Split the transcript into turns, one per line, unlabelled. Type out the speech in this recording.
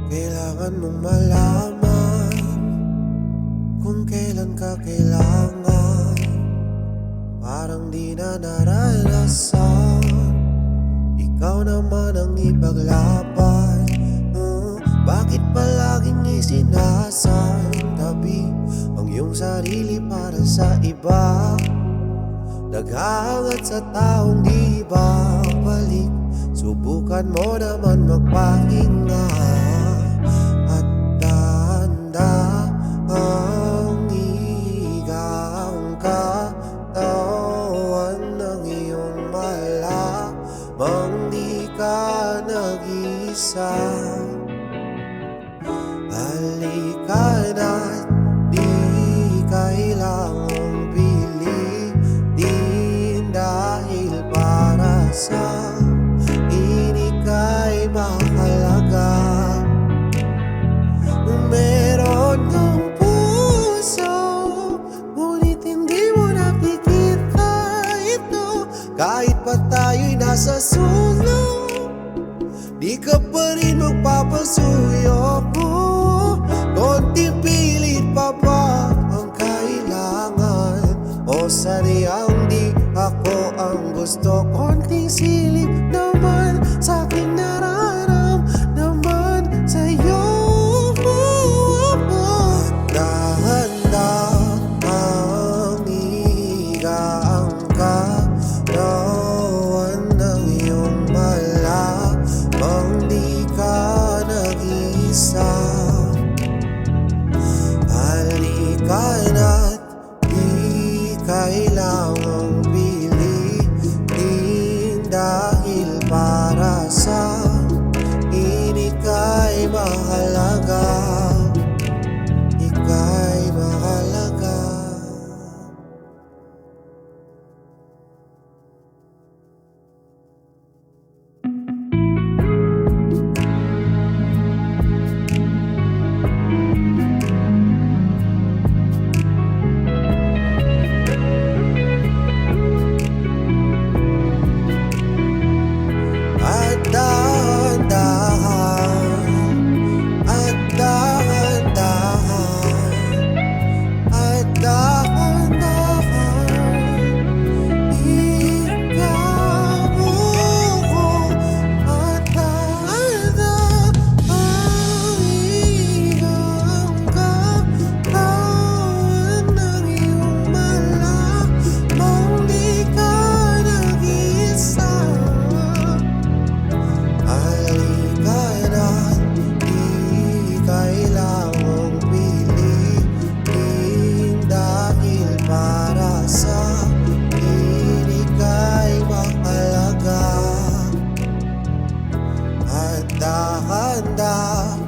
Kailangan mong malaman kung kailan ka kailangan. Parang di na naranasan, ikaw naman ang ipaglaban. Bakit palaging isinasantabi ang iyong sarili para sa iba? Naghahangat sa taong di babalik. Subukan mo naman magpahinga at tanda ang higang katawan ng iyong malamang di ka nag-isa. Halika na't di kailangang pilitin, dahil para sa ika'y mahalaga. Meron kang puso, ngunit hindi mo nakikita ito. Kahit pa tayo'y nasa sulong, di ka pa rin magpapasuyo ko. Konting pilit pa ba ang kailangan, o sadyang di ako ang gusto? Konting silip naman sa'king nararamdaman sa'yo. Dahan-dahan ang higang katawan ng iyong malamang di ka nag-isa. Halika na't di kailangang pilitin, dahil para sa ika'y mahalaga. Ika'y mahalaga. Dahan-dahan